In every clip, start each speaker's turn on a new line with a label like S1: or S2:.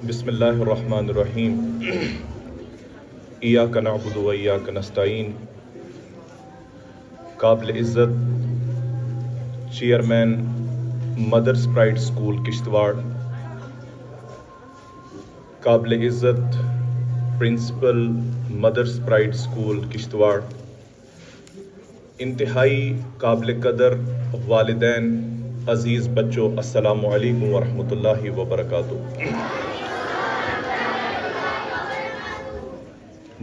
S1: بسم اللہ الرحمن الرحیم ایاک نعبد و ایاک نستعین۔ قابل عزت چیئرمین مدرس پرائڈ اسکول کشتواڑ، قابل عزت پرنسپل مدرس پرائڈ اسکول کشتواڑ، انتہائی قابل قدر والدین، عزیز بچوں، السلام علیکم ورحمۃ اللہ وبرکاتہ۔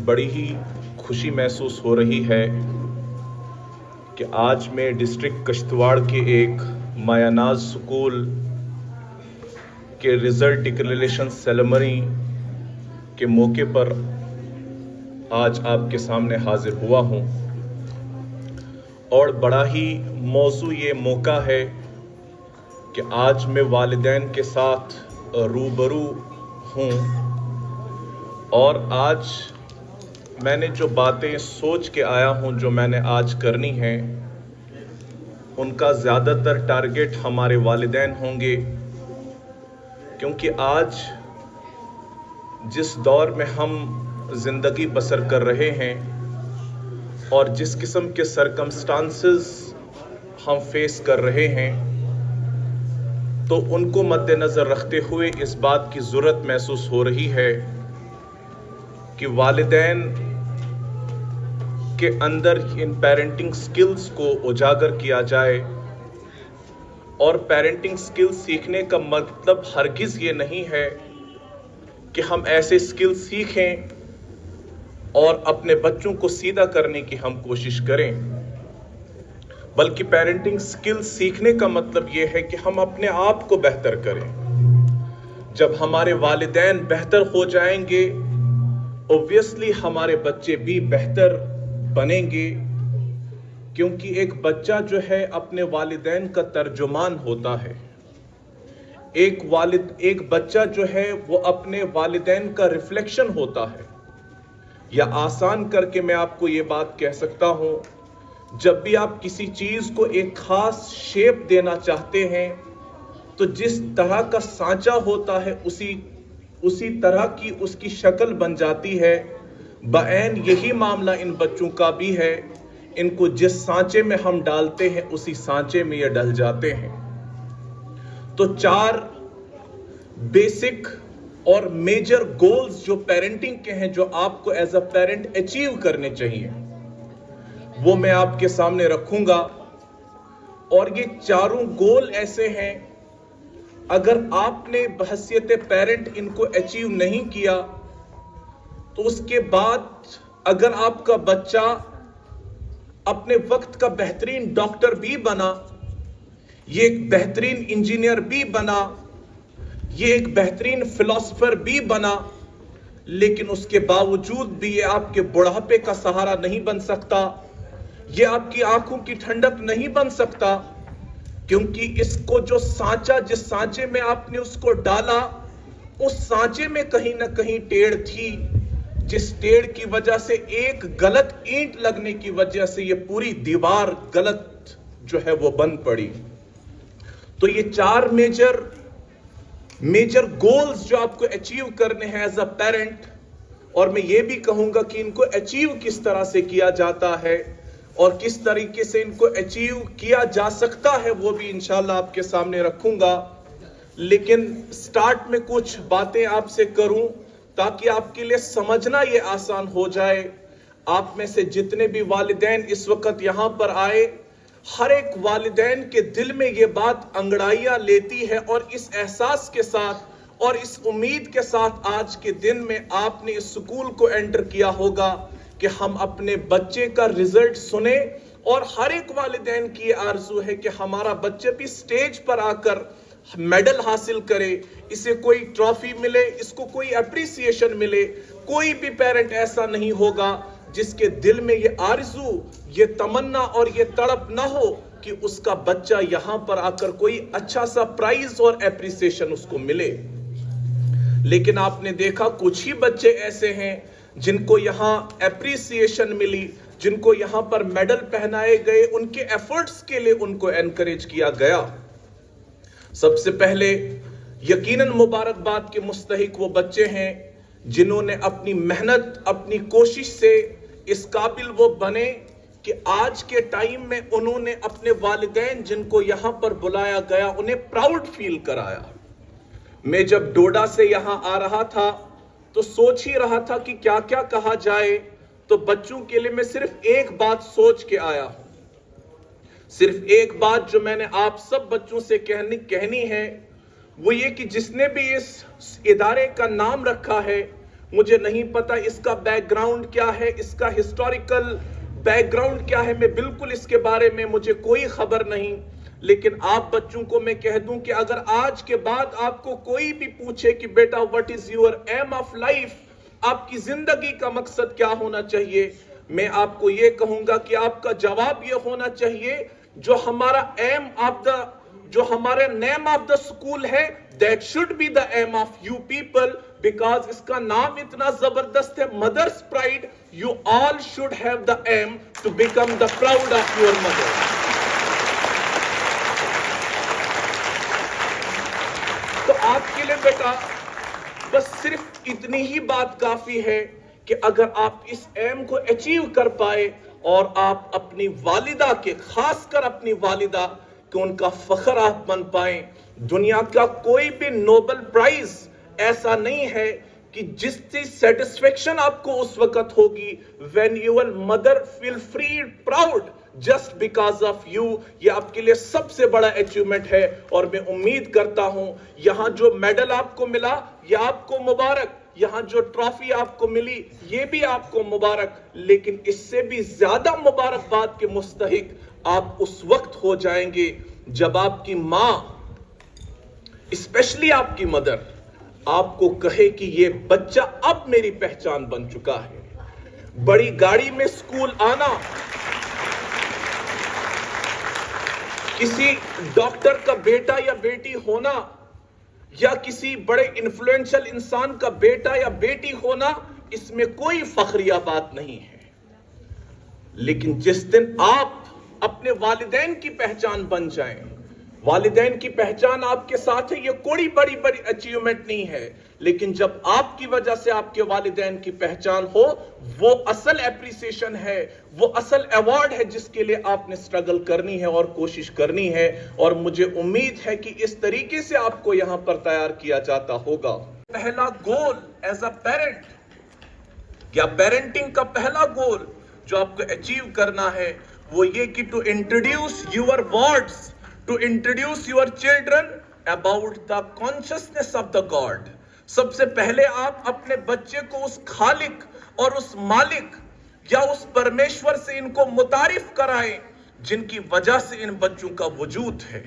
S1: بڑی ہی خوشی محسوس ہو رہی ہے کہ آج میں ڈسٹرکٹ کشتواڑ کے ایک مایہ ناز سکول کے رزلٹ ڈکلیریشن سیریمنی کے موقع پر آج آپ کے سامنے حاضر ہوا ہوں، اور بڑا ہی موزوں یہ موقع ہے کہ آج میں والدین کے ساتھ روبرو ہوں، اور آج میں نے جو باتیں سوچ کے آیا ہوں، جو میں نے آج کرنی ہیں، ان کا زیادہ تر ٹارگٹ ہمارے والدین ہوں گے، کیونکہ آج جس دور میں ہم زندگی بسر کر رہے ہیں اور جس قسم کے سرکمسٹانسز ہم فیس کر رہے ہیں، تو ان کو مد نظر رکھتے ہوئے اس بات کی ضرورت محسوس ہو رہی ہے کہ والدین کے اندر ان پیرنٹنگ سکلز کو اجاگر کیا جائے، اور پیرنٹنگ سکلز سیکھنے کا مطلب ہرگز یہ نہیں ہے کہ ہم ایسے سکل سیکھیں اور اپنے بچوں کو سیدھا کرنے کی ہم کوشش کریں، بلکہ پیرنٹنگ سکل سیکھنے کا مطلب یہ ہے کہ ہم اپنے آپ کو بہتر کریں۔ جب ہمارے والدین بہتر ہو جائیں گے، اوبویسلی ہمارے بچے بھی بہتر بنیں گے، کیونکہ ایک بچہ جو ہے اپنے والدین کا ترجمان ہوتا ہے۔ ایک بچہ جو ہے وہ اپنے والدین کا ریفلیکشن ہوتا ہے، یا آسان کر کے میں آپ کو یہ بات کہہ سکتا ہوں، جب بھی آپ کسی چیز کو ایک خاص شیپ دینا چاہتے ہیں تو جس طرح کا سانچہ ہوتا ہے اسی طرح کی اس کی شکل بن جاتی ہے۔ بعین یہی معاملہ ان بچوں کا بھی ہے، ان کو جس سانچے میں ہم ڈالتے ہیں اسی سانچے میں یہ ڈل جاتے ہیں۔ تو 4 بیسک اور میجر گولز جو پیرنٹنگ کے ہیں، جو آپ کو ایز اے پیرنٹ اچیو کرنے چاہیے، وہ میں آپ کے سامنے رکھوں گا، اور یہ 4 گول ایسے ہیں، اگر آپ نے بحیثیت پیرنٹ ان کو اچیو نہیں کیا تو اس کے بعد اگر آپ کا بچہ اپنے وقت کا بہترین ڈاکٹر بھی بنا، یہ ایک بہترین انجینئر بھی بنا، یہ ایک بہترین فلاسفر بھی بنا، لیکن اس کے باوجود بھی یہ آپ کے بڑھاپے کا سہارا نہیں بن سکتا، یہ آپ کی آنکھوں کی ٹھنڈک نہیں بن سکتا، کیونکہ اس کو جو سانچہ، جس سانچے میں آپ نے اس کو ڈالا، اس سانچے میں کہیں نہ کہیں ٹیڑھ تھی، جس ٹیڑھ کی وجہ سے ایک غلط اینٹ لگنے کی وجہ سے یہ پوری دیوار غلط جو ہے وہ بن پڑی۔ تو یہ 4 میجر گولز جو آپ کو اچیو کرنے ہیں ایز اے پیرنٹ، اور میں یہ بھی کہوں گا کہ ان کو اچیو کس طرح سے کیا جاتا ہے اور کس طریقے سے ان کو اچیو کیا جا سکتا ہے، وہ بھی انشاءاللہ آپ کے سامنے رکھوں گا۔ لیکن سٹارٹ میں کچھ باتیں آپ سے کروں تاکہ آپ کے لیے سمجھنا یہ آسان ہو جائے۔ آپ میں سے جتنے بھی والدین اس وقت یہاں پر آئے، ہر ایک والدین کے دل میں یہ بات انگڑائیاں لیتی ہے، اور اس احساس کے ساتھ اور اس امید کے ساتھ آج کے دن میں آپ نے اس سکول کو انٹر کیا ہوگا کہ ہم اپنے بچے کا رزلٹ سنیں، اور ہر ایک والدین کی یہ آرزو ہے کہ ہمارا بچہ بھی سٹیج پر آ کر میڈل حاصل کرے، اسے کوئی ٹرافی ملے، اس کو کوئی اپریسیشن ملے۔ کوئی بھی پیرنٹ ایسا نہیں ہوگا جس کے دل میں یہ آرزو، یہ تمنا اور یہ تڑپ نہ ہو کہ اس کا بچہ یہاں پر آ کر کوئی اچھا سا پرائز اور اپریسیشن اس کو ملے۔ لیکن آپ نے دیکھا کچھ ہی بچے ایسے ہیں جن کو یہاں اپریسیشن ملی، جن کو یہاں پر میڈل پہنائے گئے، ان کے ایفرٹس کے لیے ان کو انکریج کیا گیا۔ سب سے پہلے یقیناً مبارکباد کے مستحق وہ بچے ہیں جنہوں نے اپنی محنت اپنی کوشش سے اس قابل وہ بنے کہ آج کے ٹائم میں انہوں نے اپنے والدین جن کو یہاں پر بلایا گیا انہیں پراؤڈ فیل کرایا. میں جب ڈوڈا سے یہاں آ رہا تھا تو سوچ ہی رہا تھا کہ کیا کیا کہا جائے, تو بچوں کے لیے میں صرف ایک بات سوچ کے آیا ہوں. صرف ایک بات جو میں نے آپ سب بچوں سے کہنی ہے وہ یہ کہ جس نے بھی اس ادارے کا نام رکھا ہے, مجھے نہیں پتا اس کا بیک گراؤنڈ کیا ہے, اس کا ہسٹوریکل بیک گراؤنڈ کیا ہے, میں بالکل اس کے بارے میں مجھے کوئی خبر نہیں, لیکن آپ بچوں کو میں کہہ دوں کہ اگر آج کے بعد آپ کو کوئی بھی پوچھے کہ بیٹا what is your aim of life, آپ کی زندگی کا مقصد کیا ہونا چاہیے, میں آپ کو یہ کہوں گا کہ آپ کا جواب یہ ہونا چاہیے جو ہمارا aim of the جو ہمارے name of the school ہے that should be the aim of you people, because اس کا نام اتنا زبردست ہے mother's pride. You all should have the aim to become the proud of your mother. تو آپ کے لیے بیٹا بس صرف اتنی ہی بات کافی ہے کہ اگر آپ اس ایم کو اچیو کر پائے اور آپ اپنی والدہ کے, خاص کر اپنی والدہ کہ ان کا فخر آپ بن پائیں. دنیا کا کوئی بھی نوبل پرائز ایسا نہیں ہے کہ جس کی سیٹسفیکشن آپ کو اس وقت ہوگی when your mother feel free proud just because of you. یہ آپ کے لیے سب سے بڑا اچیومنٹ ہے, اور میں امید کرتا ہوں یہاں جو میڈل آپ کو ملا یہ آپ کو مبارک, یہاں جو ٹرافی آپ کو ملی یہ بھی آپ کو مبارک, لیکن اس سے بھی زیادہ مبارکباد کے مستحق آپ اس وقت ہو جائیں گے جب آپ کی ماں, اسپیشلی آپ کی مدر, آپ کو کہے کہ یہ بچہ اب میری پہچان بن چکا ہے. بڑی گاڑی میں اسکول آنا, کسی ڈاکٹر کا بیٹا یا بیٹی ہونا, یا کسی بڑے انفلوئنشل انسان کا بیٹا یا بیٹی ہونا, اس میں کوئی فخریہ بات نہیں ہے. لیکن جس دن آپ اپنے والدین کی پہچان بن جائیں, والدین کی پہچان آپ کے ساتھ ہے, یہ کوئی بڑی اچیومنٹ نہیں ہے, لیکن جب آپ کی وجہ سے آپ کے والدین کی پہچان ہو, وہ اصل اپریسیشن ہے, وہ اصل ایوارڈ ہے جس کے لیے آپ نے سٹرگل کرنی ہے اور کوشش کرنی ہے. اور مجھے امید ہے کہ اس طریقے سے آپ کو یہاں پر تیار کیا جاتا ہوگا. پہلا گول ایز اے پیرنٹ, یا پیرنٹنگ کا پہلا گول جو آپ کو اچیو کرنا ہے وہ یہ کہ to introduce your words, to introduce your children about the consciousness of the God. سب سے پہلے آپ اپنے بچے کو اس خالق اور اس مالک یا اس پرمیشور سے ان کو متعارف کرائیں جن کی وجہ سے ان بچوں کا وجود ہے.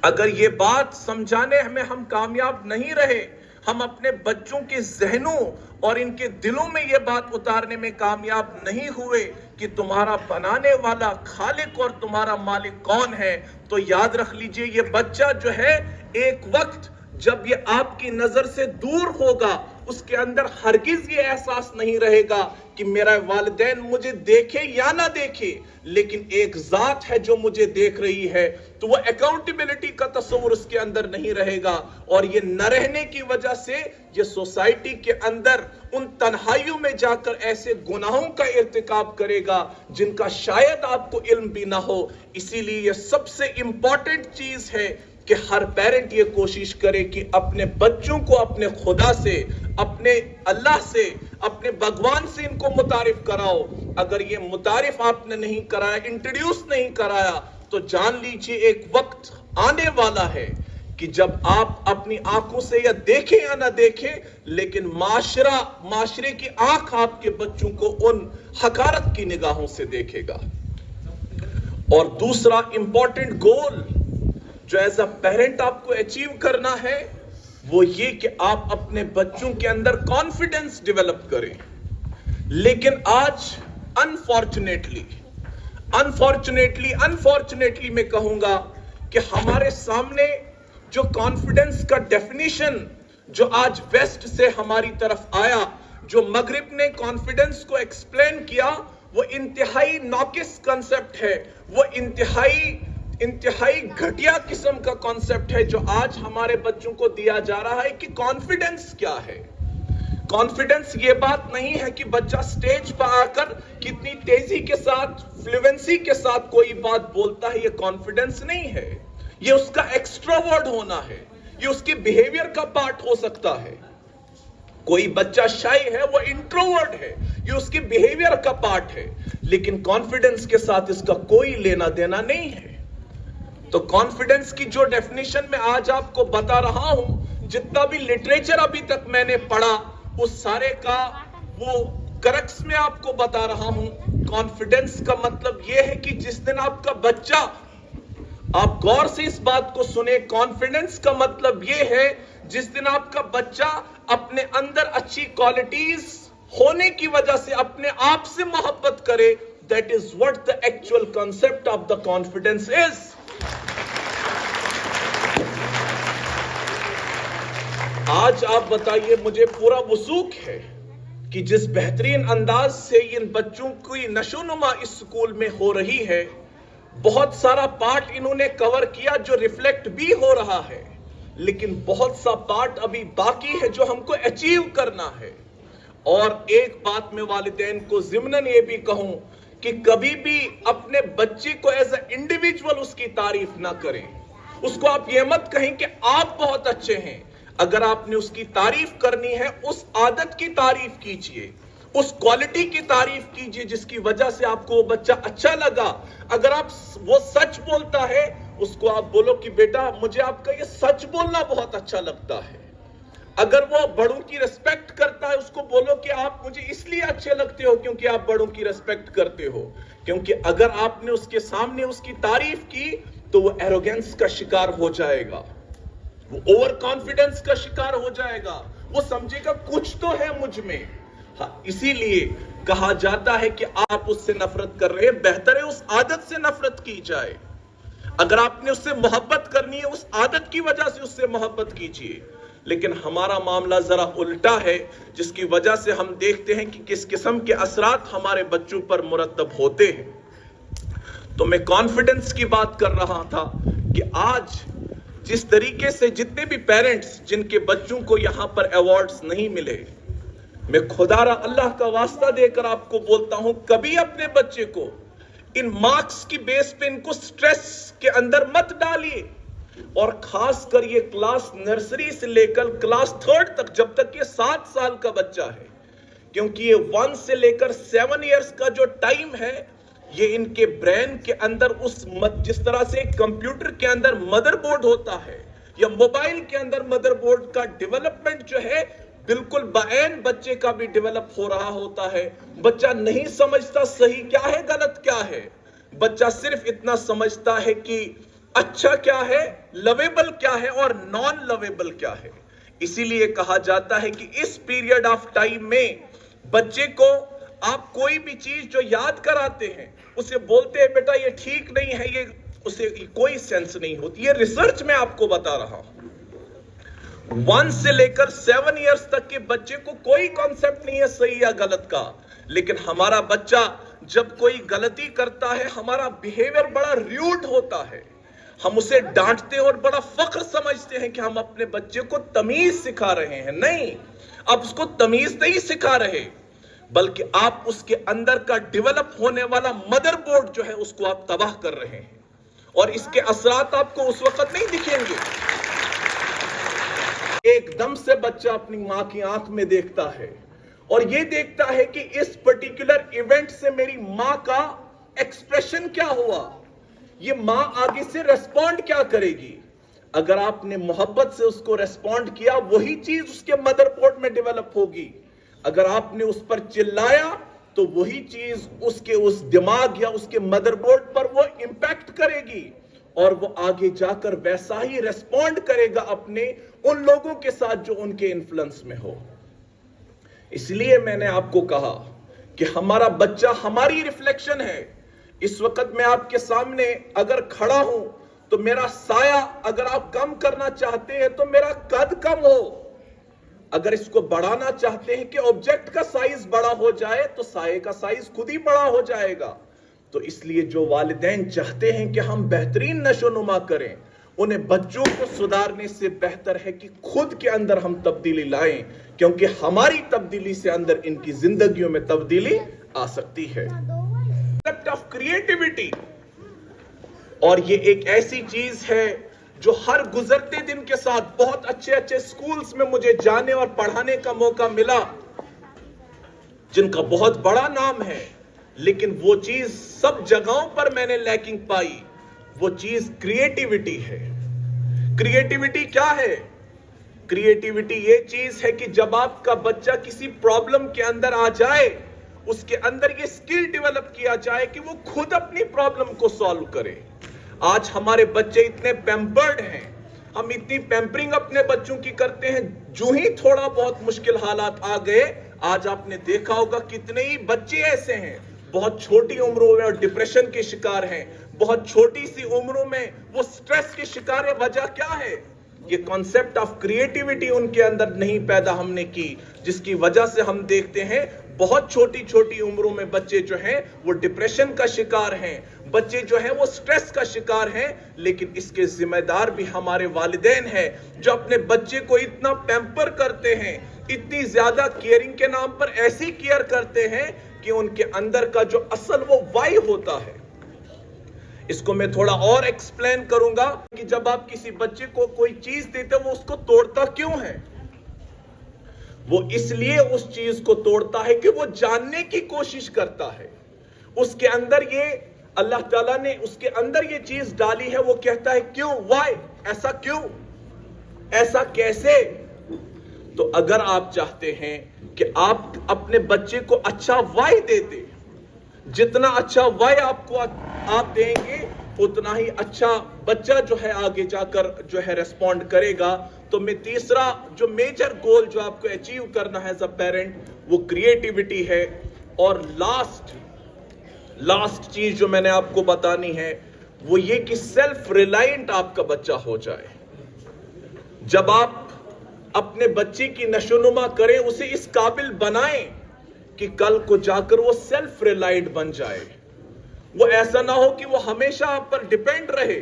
S1: اگر یہ بات سمجھانے میں ہم کامیاب نہیں رہے, ہم اپنے بچوں کے ذہنوں اور ان کے دلوں میں یہ بات اتارنے میں کامیاب نہیں ہوئے کہ تمہارا بنانے والا خالق اور تمہارا مالک کون ہے, تو یاد رکھ لیجئے یہ بچہ جو ہے ایک وقت جب یہ آپ کی نظر سے دور ہوگا, اس کے اندر ہرگز یہ احساس نہیں رہے گا کہ میرا والدین مجھے دیکھے یا نہ دیکھے, لیکن ایک ذات ہے جو مجھے دیکھ رہی ہے, تو وہ اکاؤنٹیبلٹی کا تصور اس کے اندر نہیں رہے گا. اور یہ نہ رہنے کی وجہ سے یہ سوسائٹی کے اندر ان تنہائیوں میں جا کر ایسے گناہوں کا ارتکاب کرے گا جن کا شاید آپ کو علم بھی نہ ہو. اسی لیے یہ سب سے امپورٹنٹ چیز ہے کہ ہر پیرنٹ یہ کوشش کرے کہ اپنے بچوں کو اپنے خدا سے, اپنے اللہ سے, اپنے بھگوان سے ان کو متعارف کراؤ. اگر یہ متعارف آپ نے نہیں کرایا, انٹروڈیوس نہیں کرایا, تو جان لیجیے ایک وقت آنے والا ہے کہ جب آپ اپنی آنکھوں سے یا دیکھیں یا نہ دیکھیں, لیکن معاشرے کی آنکھ آپ کے بچوں کو ان حقارت کی نگاہوں سے دیکھے گا. اور دوسرا امپورٹنٹ گول جو ایز اے پیرنٹ آپ کو اچیو کرنا ہے وہ یہ کہ آپ اپنے بچوں کے اندر کانفیڈنس ڈیولپ کریں. لیکن آج انفارچونیٹلی میں کہوں گا کہ ہمارے سامنے جو کانفیڈنس کا ڈیفینیشن جو آج ویسٹ سے ہماری طرف آیا, جو مغرب نے کانفیڈنس کو ایکسپلین کیا, وہ انتہائی ناقص کنسپٹ ہے, وہ انتہائی انتہائی گھٹیا قسم کا کانسیپٹ ہے جو آج ہمارے بچوں کو دیا جا رہا ہے کہ کانفیڈنس کیا ہے۔ کانفیڈنس یہ بات نہیں ہے کہ بچہ سٹیج پر آ کر کتنی تیزی کے ساتھ، فلوئنسی کے ساتھ کوئی بات بولتا ہے، یہ کانفیڈنس نہیں ہے۔ یہ اس کا ایکسٹروورٹ ہونا ہے، یہ اس کی بیہیوئر کا پارٹ ہو سکتا ہے۔ کوئی بچہ شائی ہے، وہ انٹروورٹ ہے، یہ اس کی بیہیوئر کا پارٹ ہے، لیکن کانفیڈنس کے ساتھ اس کا کوئی لینا دینا نہیں ہے۔ تو کانفیڈنس کی جو ڈیفینیشن میں آج آپ کو بتا رہا ہوں، جتنا بھی لٹریچر ابھی تک میں نے پڑھا، اس سارے کا وہ کرکس میں آپ کو بتا رہا ہوں۔ کانفیڈنس کا مطلب یہ ہے کہ جس دن آپ کا بچہ، آپ غور سے اس بات کو سنیں، کانفیڈنس کا مطلب یہ ہے جس دن آپ کا بچہ اپنے اندر اچھی کوالٹیز ہونے کی وجہ سے اپنے آپ سے محبت کرے، that is what the actual concept of the confidence is۔ آج آپ بتائیے، مجھے پورا وثوق ہے کہ جس بہترین انداز سے ان بچوں کی نشوونما اس سکول میں ہو رہی ہے، بہت سارا پارٹ انہوں نے کور کیا جو ریفلیکٹ بھی ہو رہا ہے، لیکن بہت سا پارٹ ابھی باقی ہے جو ہم کو اچیو کرنا ہے۔ اور ایک بات میں والدین کو ضمناً یہ بھی کہوں کہ کبھی بھی اپنے بچے کو ایز اے انڈیویجول اس کی تعریف نہ کریں۔ اس کو آپ یہ مت کہیں کہ آپ بہت اچھے ہیں۔ اگر آپ نے اس کی تعریف کرنی ہے، اس عادت کی تعریف کیجئے، اس کوالٹی کی تعریف کیجئے جس کی وجہ سے آپ کو وہ بچہ اچھا لگا۔ اگر آپ وہ سچ بولتا ہے، اس کو آپ بولو کہ بیٹا مجھے آپ کا یہ سچ بولنا بہت اچھا لگتا ہے۔ اگر وہ بڑوں کی ریسپیکٹ کرتا ہے، اس کو بولو کہ آپ مجھے اس لیے اچھے لگتے ہو کیونکہ آپ بڑوں کی ریسپیکٹ کرتے ہو۔ کیونکہ اگر آپ نے اس کے سامنے اس کی تعریف کی تو وہ ایروگنس کا شکار ہو جائے گا، وہ اوور کانفیڈنس کا شکار ہو جائے گا، وہ سمجھے گا کچھ تو ہے مجھ میں۔ ہاں، اسی لیے کہا جاتا ہے کہ آپ اس سے نفرت کر رہے ہیں، بہتر ہے اس عادت سے نفرت کی جائے۔ اگر آپ نے اس سے محبت کرنی ہے، اس عادت کی وجہ سے اس سے محبت کیجئے۔ لیکن ہمارا معاملہ ذرا الٹا ہے، جس کی وجہ سے ہم دیکھتے ہیں کہ کس قسم کے اثرات ہمارے بچوں پر مرتب ہوتے ہیں۔ تو میں کانفیڈنس کی بات کر رہا تھا کہ آج جس طریقے سے جتنے بھی پیرنٹس جن کے بچوں کو یہاں پر ایوارڈز نہیں ملے، میں خدا را اللہ کا واسطہ دے کر آپ کو بولتا ہوں، کبھی اپنے بچے کو ان مارکس کی بیس پہ ان کو سٹریس کے اندر مت ڈالیے۔ اور خاص کر یہ کلاس نرسری سے لے کر کلاس 3 تک، جب تک یہ 7 سال کا بچہ ہے، کیونکہ یہ 1 سے لے کر 7 ایئرز کا جو ٹائم ہے، یہ ان کے برین کے اندر جس طرح سے کمپیوٹر کے اندر مدر بورڈ ہوتا ہے یا موبائل کے اندر مدر بورڈ کا ڈیولپمنٹ جو ہے، بالکل بعین بچے کا بھی ڈیولپ ہو رہا ہوتا ہے۔ بچہ نہیں سمجھتا صحیح کیا ہے، غلط کیا ہے، بچہ صرف اتنا سمجھتا ہے کہ اچھا کیا ہے، لویبل کیا ہے اور نان لویبل کیا ہے۔ اسی لیے کہا جاتا ہے کہ اس پیریڈ آف ٹائم میں بچے کو آپ کوئی بھی چیز جو یاد کراتے ہیں، اسے بولتے ہیں بیٹا یہ ٹھیک نہیں ہے، یہ اسے کوئی سینس نہیں ہوتی۔ یہ ریسرچ میں آپ کو بتا رہا ہوں۔ 1 سے لے کر 7 ایئرز تک کے بچے کو کوئی کانسیپٹ نہیں ہے صحیح یا غلط کا، لیکن ہمارا بچہ جب کوئی غلطی کرتا ہے، ہمارا بیہیوئر بڑا ریوڈ ہوتا ہے، ہم اسے ڈانٹتے اور بڑا فخر سمجھتے ہیں کہ ہم اپنے بچے کو تمیز سکھا رہے ہیں۔ نہیں، آپ اس کو تمیز نہیں سکھا رہے، بلکہ آپ اس کے اندر کا ڈیولپ ہونے والا مدر بورڈ جو ہے اس کو آپ تباہ کر رہے ہیں، اور اس کے اثرات آپ کو اس وقت نہیں دکھیں گے۔ ایک دم سے بچہ اپنی ماں کی آنکھ میں دیکھتا ہے اور یہ دیکھتا ہے کہ اس پرٹیکولر ایونٹ سے میری ماں کا ایکسپریشن کیا ہوا، یہ ماں آگے سے ریسپونڈ کیا کرے گی۔ اگر آپ نے محبت سے اس کو ریسپونڈ کیا، وہی چیز اس کے مدر بورڈ میں ڈیولپ ہوگی۔ اگر آپ نے اس پر چلایا تو وہی چیز اس کے اس دماغ یا اس کے مدر بورڈ پر وہ امپیکٹ کرے گی، اور وہ آگے جا کر ویسا ہی ریسپونڈ کرے گا اپنے ان لوگوں کے ساتھ جو ان کے انفلوئنس میں ہو۔ اس لیے میں نے آپ کو کہا کہ ہمارا بچہ ہماری ریفلیکشن ہے۔ اس وقت میں آپ کے سامنے اگر کھڑا ہوں تو میرا سایہ اگر آپ کم کرنا چاہتے ہیں تو میرا قد کم ہو، اگر اس کو بڑھانا چاہتے ہیں کہ آبجیکٹ کا سائز بڑا ہو جائے تو سائے کا سائز خود ہی بڑا ہو جائے گا۔ تو اس لیے جو والدین چاہتے ہیں کہ ہم بہترین نشو نما کریں، انہیں بچوں کو سدھارنے سے بہتر ہے کہ خود کے اندر ہم تبدیلی لائیں، کیونکہ ہماری تبدیلی سے اندر ان کی زندگیوں میں تبدیلی آ سکتی ہے۔ کنسیپٹ آف کریٹیوٹی، اور یہ ایک ایسی چیز ہے جو ہر گزرتے دن کے ساتھ بہت اچھے اچھے سکولز میں مجھے جانے اور پڑھانے کا موقع ملا، جن کا بہت بڑا نام ہے، لیکن وہ چیز سب جگہوں پر میں نے لیکنگ پائی، وہ چیز کریٹیوٹی ہے۔ کریٹیوٹی کیا ہے؟ کریٹیوٹی یہ چیز ہے کہ جب آپ کا بچہ کسی پرابلم کے اندر آ جائے، اس کے اندر یہ سکل ڈیولپ کیا جائے کہ وہ خود اپنی پرابلم کو سالو کرے۔ آج ہمارے بچے اتنے پیمپرڈ ہیں، ہم اتنی پیمپرنگ اپنے بچوں کی کرتے ہیں، جو ہی تھوڑا بہت مشکل حالات آ گئے، آج آپ نے دیکھا ہوگا کتنے ہی بچے ایسے ہیں بہت چھوٹی عمروں میں اور ڈپریشن کے شکار ہیں، بہت چھوٹی سی عمروں میں وہ سٹریس کے شکار ہیں۔ وجہ کیا ہے؟ یہ کانسیپٹ آف کریٹیوٹی ان کے اندر نہیں پیدا ہم نے کی، جس کی وجہ سے ہم دیکھتے ہیں بہت چھوٹی چھوٹی عمروں میں بچے جو ہیں وہ ڈپریشن کا شکار ہیں، بچے جو ہیں وہ سٹریس کا شکار ہیں۔ لیکن اس کے ذمہ دار بھی ہمارے والدین ہیں، جو اپنے بچے کو اتنا پیمپر کرتے ہیں، اتنی زیادہ کیئرنگ کے نام پر ایسی کیئر کرتے ہیں کہ ان کے اندر کا جو اصل وہ وائی ہوتا ہے۔ اس کو میں تھوڑا اور ایکسپلین کروں گا کہ جب آپ کسی بچے کو کوئی چیز دیتے ہیں، وہ اس کو توڑتا کیوں ہے؟ وہ اس لیے اس چیز کو توڑتا ہے کہ وہ جاننے کی کوشش کرتا ہے۔ اس کے اندر یہ اللہ تعالیٰ نے اس کے اندر یہ چیز ڈالی ہے، وہ کہتا ہے کیوں، وائی، ایسا کیوں، ایسا کیسے؟ تو اگر آپ چاہتے ہیں کہ آپ اپنے بچے کو اچھا وائی دیتے، جتنا اچھا وائی آپ دیں گے، اتنا ہی اچھا بچہ جو ہے آگے جا کر جو ہے ریسپونڈ کرے گا۔ تو میں تیسرا جو میجر گول جو آپ کو اچیو کرنا ہے ایز اے پیرنٹ، وہ کریٹیوٹی ہے۔ اور لاسٹ چیز جو میں نے آپ کو بتانی ہے وہ یہ کہ سیلف ریلائنٹ آپ کا بچہ ہو جائے۔ جب آپ اپنے بچے کی نشوونما کریں، اسے اس قابل بنائیں کہ کل کو جا کر وہ سیلف ریلائنٹ بن جائے، وہ ایسا نہ ہو کہ وہ ہمیشہ آپ پر ڈیپینڈ رہے۔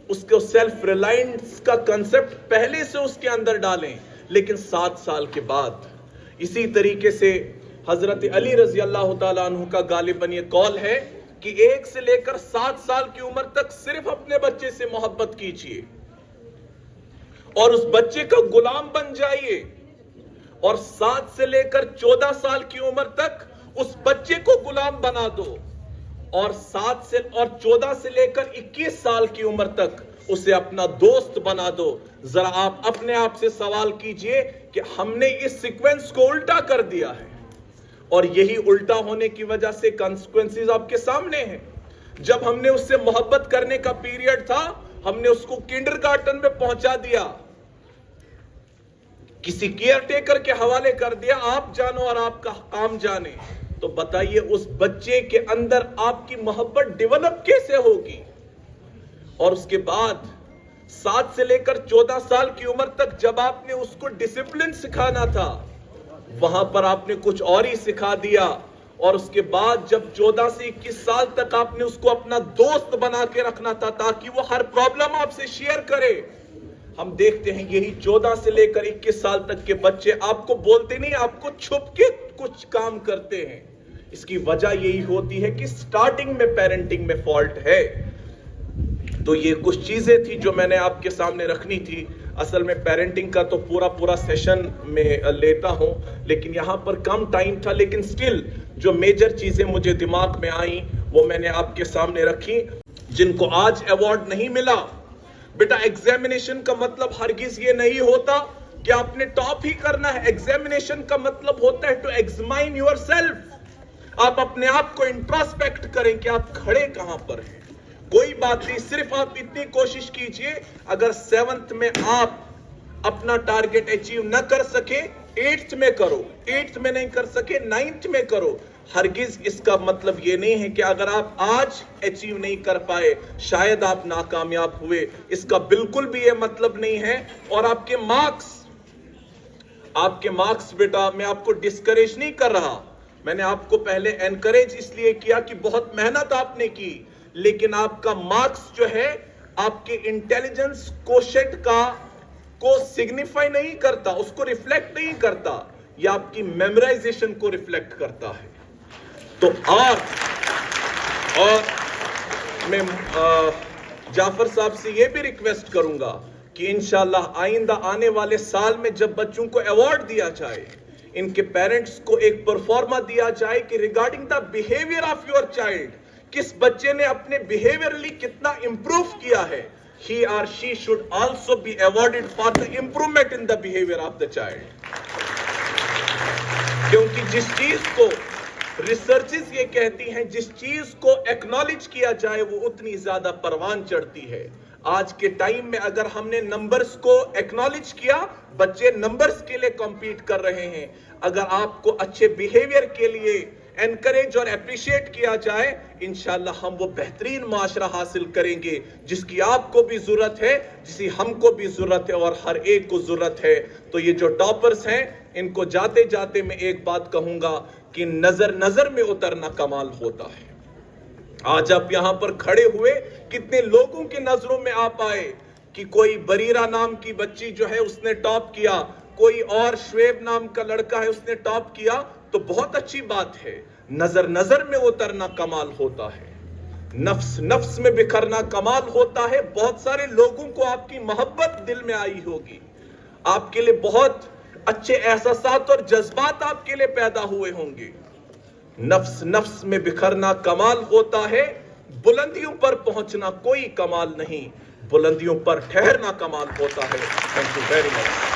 S1: اس کو سیلف ریلائنس کا کنسپٹ پہلے سے اس کے اندر ڈالیں، لیکن 7 سال کے بعد۔ اسی طریقے سے حضرت علی رضی اللہ تعالیٰ عنہ کا غالباً یہ قول ہے کہ 1 سے لے کر 7 سال کی عمر تک صرف اپنے بچے سے محبت کیجیے اور اس بچے کا غلام بن جائیے، اور 7 سے لے کر 14 سال کی عمر تک اس بچے کو غلام بنا دو، اور 14 سے لے کر 21 سال کی عمر تک اسے اپنا دوست بنا دو۔ ذرا آپ اپنے آپ سے سوال کیجئے کہ ہم نے اس سیکوینس کو الٹا کر دیا ہے، اور یہی الٹا ہونے کی وجہ سے کنسیکوینسز آپ کے سامنے ہیں۔ جب ہم نے اس سے محبت کرنے کا پیریڈ تھا، ہم نے اس کو کنڈر گارٹن میں پہنچا دیا، کسی کیئر ٹیکر کے حوالے کر دیا، آپ جانو اور آپ کا کام جانے۔ تو بتائیے اس بچے کے اندر آپ کی محبت ڈیولپ کیسے ہوگی؟ اور اس کے بعد 7 سے لے کر 14 سال کی عمر تک جب آپ نے اس کو ڈسپلن سکھانا تھا، وہاں پر آپ نے کچھ اور ہی سکھا دیا، اور اس کے بعد جب 14 سے 21 سال تک آپ نے اس کو اپنا دوست بنا کے رکھنا تھا تاکہ وہ ہر پرابلم آپ سے شیئر کرے۔ ہم دیکھتے ہیں یہی 14 سے لے کر 21 سال تک کے بچے آپ کو بولتے نہیں، آپ کو چھپ کے کچھ کام کرتے ہیں۔ اس کی وجہ یہی ہوتی ہے کہ سٹارٹنگ میں پیرنٹنگ میں فالٹ ہے۔ تو یہ کچھ چیزیں تھی جو میں نے آپ کے سامنے رکھنی تھی۔ اصل میں پیرنٹنگ کا تو پورا سیشن میں لیتا ہوں، لیکن یہاں پر کم ٹائم تھا، لیکن سٹل جو میجر چیزیں مجھے دماغ میں آئیں وہ میں نے آپ کے سامنے رکھی۔ جن کو آج ایوارڈ نہیں ملا، بیٹا ایگزامینیشن کا مطلب ہرگز یہ نہیں ہوتا کہ آپ نے ٹاپ ہی کرنا ہے۔ ایگزامینیشن کا مطلب ہوتا ہے ٹو ایگزامائن یور سیلف۔ آپ اپنے آپ کو انٹراسپیکٹ کریں کہ آپ کھڑے کہاں پر ہیں۔ کوئی بات نہیں، صرف آپ اتنی کوشش کیجئے، اگر 7th میں آپ اپنا ٹارگٹ اچیو نہ کر سکے، 8th میں کرو، 8th میں نہیں کر سکے 9th میں کرو۔ ہرگز اس کا مطلب یہ نہیں ہے کہ اگر آپ آج اچیو نہیں کر پائے شاید آپ ناکامیاب ہوئے، اس کا بالکل بھی یہ مطلب نہیں ہے۔ اور آپ کے مارکس بیٹا میں آپ کو ڈسکریج نہیں کر رہا، میں نے آپ کو پہلے انکریج اس لیے کیا کہ بہت محنت آپ نے کی، لیکن آپ کا مارکس جو ہے آپ کے انٹیلیجنس کوشنٹ کو سگنیفائی نہیں کرتا، اس کو ریفلیکٹ نہیں کرتا، یہ آپ کی میمورائزیشن کو ریفلیکٹ کرتا ہے۔ تو اور میں جعفر صاحب سے یہ بھی ریکویسٹ کروں گا کہ انشاءاللہ آئندہ آنے والے سال میں جب بچوں کو ایوارڈ دیا جائے، ان کے پیرنٹس کو ایک پرفارما دیا جائے کہ regarding the behaviour of your child, کس بچے نے اپنے بیہیویئرلی کتنا امپروو کیا ہے، he or she should also be awarded for the improvement in the behavior of the child۔ کیونکہ جس چیز کو ریسرچز یہ کہتی ہیں، جس چیز کو ایکنالج کیا جائے وہ اتنی زیادہ پروان چڑھتی ہے۔ آج کے ٹائم میں اگر ہم نے نمبرز کو ایکنالج کیا، بچے نمبرز کے لیے کمپیٹ کر رہے ہیں، اگر آپ کو اچھے بیہیویئر کے لیے انکریج اور اپریشیٹ کیا جائے، انشاءاللہ ہم وہ بہترین معاشرہ حاصل کریں گے جس کی آپ کو بھی ضرورت ہے، جس کی ہم کو بھی ضرورت ہے اور ہر ایک کو ضرورت ہے۔ تو یہ جو ٹاپرز ہیں ان کو جاتے جاتے میں ایک بات کہوں گا کہ نظر میں اترنا کمال ہوتا ہے۔ آج آپ یہاں پر کھڑے ہوئے، کتنے لوگوں کی نظروں میں آپ آئے کہ کوئی بریرہ نام کی بچی جو ہے اس نے ٹاپ کیا، کوئی اور شعیب نام کا لڑکا ہے اس نے ٹاپ کیا، تو بہت اچھی بات ہے۔ نظر میں اترنا کمال ہوتا ہے، نفس میں بکھرنا کمال ہوتا ہے۔ بہت سارے لوگوں کو آپ کی محبت دل میں آئی ہوگی، آپ کے لیے بہت اچھے احساسات اور جذبات آپ کے لیے پیدا ہوئے ہوں گے۔ نفس میں بکھرنا کمال ہوتا ہے، بلندیوں پر پہنچنا کوئی کمال نہیں، بلندیوں پر ٹھہرنا کمال ہوتا ہے۔ Thank you very much.